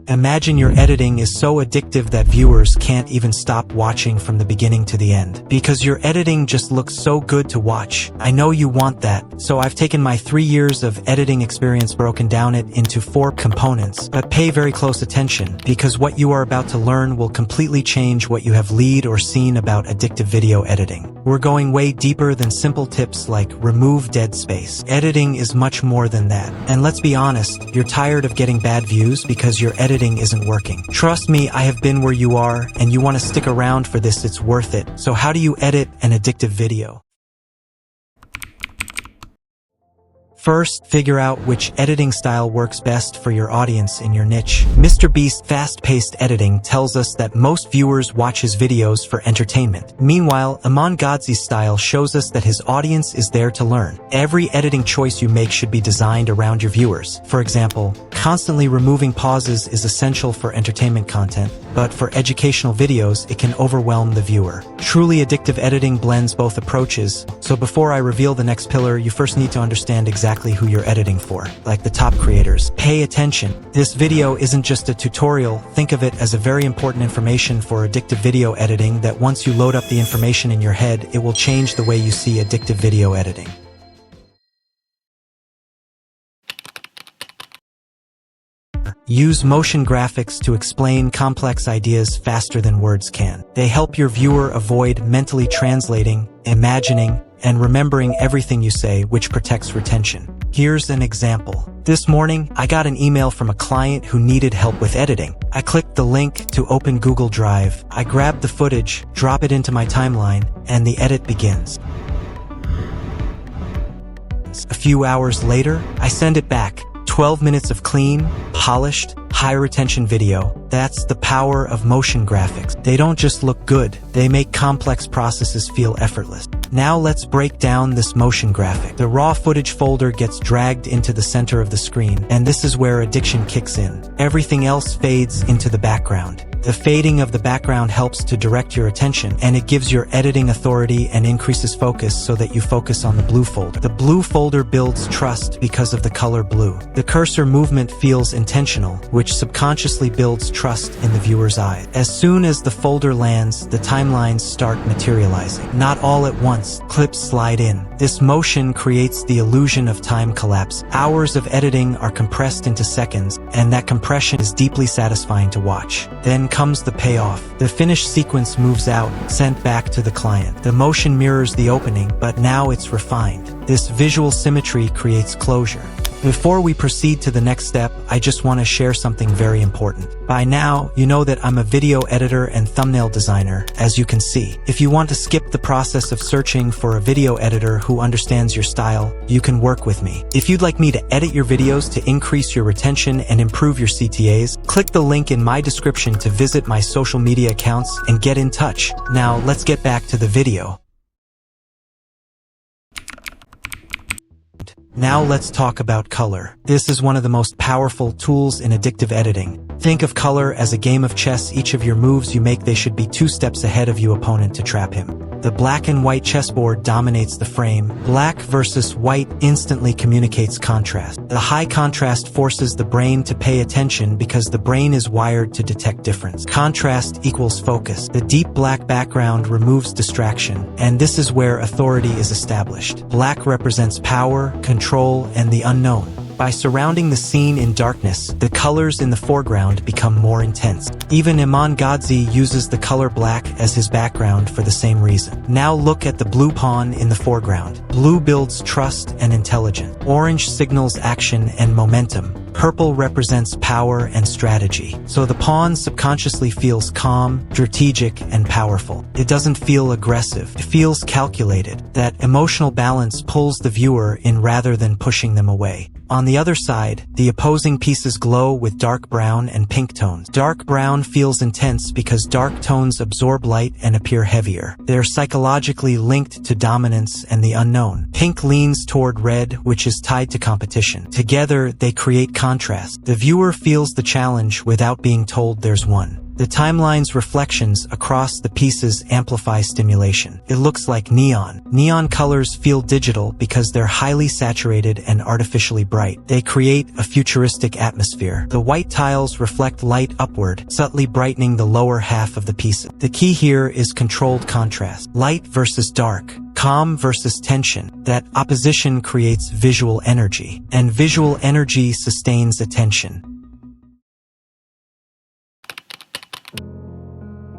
Imagine your editing is so addictive that viewers can't even stop watching from the beginning to the end. Because your editing just looks so good to watch. I know you want that, so I've taken my 3 years of editing experience, broken down it into 4 components. But pay very close attention, because what you are about to learn will completely change what you have lead or seen about addictive video editing. We're going way deeper than simple tips like remove dead space. Editing is much more than that. And let's be honest, you're tired of getting bad views because your editing isn't working. Trust me, I have been where you are, and you want to stick around for this. It's worth it. So how do you edit an addictive video? First, figure out which editing style works best for your audience in your niche. Mr. Beast's fast-paced editing tells us that most viewers watch his videos for entertainment. Meanwhile, Iman Gadzhi's style shows us that his audience is there to learn. Every editing choice you make should be designed around your viewers. For example, constantly removing pauses is essential for entertainment content, but for educational videos, it can overwhelm the viewer. Truly addictive editing blends both approaches, so before I reveal the next pillar, you first need to understand exactly who you're editing for, like the top creators. Pay attention. This video isn't just a tutorial. Think of it as a very important information for addictive video editing that once you load up the information in your head, it will change the way you see addictive video editing. Use motion graphics to explain complex ideas faster than words can. They help your viewer avoid mentally translating, imagining, and remembering everything you say, which protects retention. Here's an example. This morning, I got an email from a client who needed help with editing. I clicked the link to open Google Drive. I grabbed the footage, drop it into my timeline, and the edit begins. A few hours later, I send it back. 12 minutes of clean, polished, high-retention video. That's the power of motion graphics. They don't just look good, they make complex processes feel effortless. Now let's break down this motion graphic. The raw footage folder gets dragged into the center of the screen, and this is where addiction kicks in. Everything else fades into the background. The fading of the background helps to direct your attention, and it gives your editing authority and increases focus so that you focus on the blue folder. The blue folder builds trust because of the color blue. The cursor movement feels intentional, which subconsciously builds trust in the viewer's eye. As soon as the folder lands, the timelines start materializing. Not all at once, clips slide in. This motion creates the illusion of time collapse. Hours of editing are compressed into seconds, and that compression is deeply satisfying to watch. Then comes the payoff. The finished sequence moves out, sent back to the client. The motion mirrors the opening, but now it's refined. This visual symmetry creates closure. Before we proceed to the next step, I just want to share something very important. By now, you know that I'm a video editor and thumbnail designer, as you can see. If you want to skip the process of searching for a video editor who understands your style, you can work with me. If you'd like me to edit your videos to increase your retention and improve your CTAs, click the link in my description to visit my social media accounts and get in touch. Now, let's get back to the video. Now let's talk about color. This is one of the most powerful tools in addictive editing. Think of color as a game of chess. Each of your moves you make, they should be 2 steps ahead of your opponent to trap him. The black and white chessboard dominates the frame. Black versus white instantly communicates contrast. The high contrast forces the brain to pay attention because the brain is wired to detect difference. Contrast equals focus. The deep black background removes distraction, and this is where authority is established. Black represents power, control, and the unknown. By surrounding the scene in darkness, the colors in the foreground become more intense. Even Iman Gadzhi uses the color black as his background for the same reason. Now look at the blue pawn in the foreground. Blue builds trust and intelligence. Orange signals action and momentum. Purple represents power and strategy. So the pawn subconsciously feels calm, strategic, and powerful. It doesn't feel aggressive. It feels calculated. That emotional balance pulls the viewer in rather than pushing them away. On the other side, the opposing pieces glow with dark brown and pink tones. Dark brown feels intense because dark tones absorb light and appear heavier. They're psychologically linked to dominance and the unknown. Pink leans toward red, which is tied to competition. Together, they create contrast. The viewer feels the challenge without being told there's one. The timeline's reflections across the pieces amplify stimulation. It looks like neon. Neon colors feel digital because they're highly saturated and artificially bright. They create a futuristic atmosphere. The white tiles reflect light upward, subtly brightening the lower half of the pieces. The key here is controlled contrast. Light versus dark. Calm versus tension. That opposition creates visual energy, and visual energy sustains attention.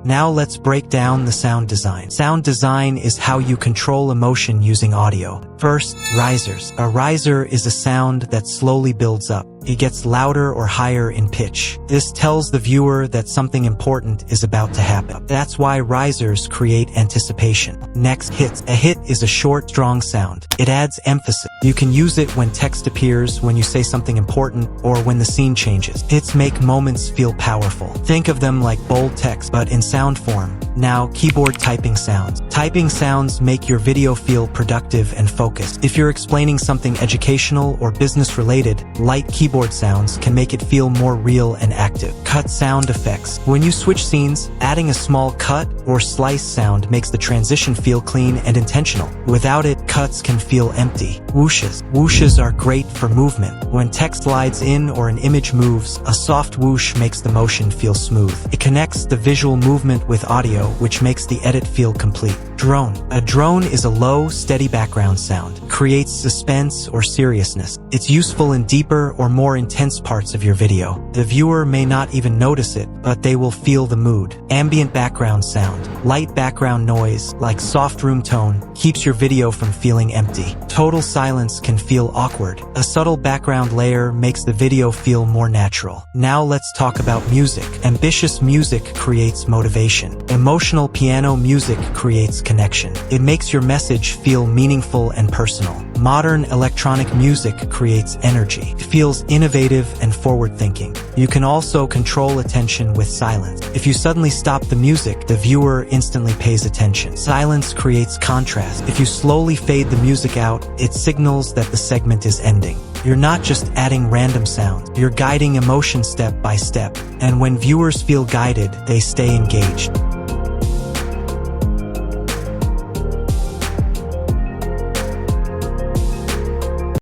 Now let's break down the sound design. Sound design is how you control emotion using audio. First, risers. A riser is a sound that slowly builds up. It gets louder or higher in pitch. This tells the viewer that something important is about to happen. That's why risers create anticipation. Next, hits. A hit is a short, strong sound. It adds emphasis. You can use it when text appears, when you say something important, or when the scene changes. Hits make moments feel powerful. Think of them like bold text, but in sound form. Now, keyboard typing sounds. Typing sounds make your video feel productive and focused. If you're explaining something educational or business-related, light keyboard sounds can make it feel more real and active. Cut sound effects. When you switch scenes, adding a small cut or slice sound makes the transition feel clean and intentional. Without it, cuts can feel empty. Whooshes. Whooshes are great for movement. When text slides in or an image moves, a soft whoosh makes the motion feel smooth. It connects the visual movement with audio, which makes the edit feel complete. Drone. A drone is a low, steady background sound. Creates suspense or seriousness. It's useful in deeper or more intense parts of your video. The viewer may not even notice it, but they will feel the mood. Ambient background sound. Light background noise, like soft room tone, keeps your video from feeling empty. Total silence can feel awkward. A subtle background layer makes the video feel more natural. Now let's talk about music. Ambitious music creates motivation. Emotional piano music creates connection. It makes your message feel meaningful and personal. Modern electronic music creates energy. It feels innovative and forward-thinking. You can also control attention with silence. If you suddenly stop the music, the viewer instantly pays attention. Silence creates contrast. If you slowly fade the music out, it signals that the segment is ending. You're not just adding random sounds. You're guiding emotion step by step. And when viewers feel guided, they stay engaged.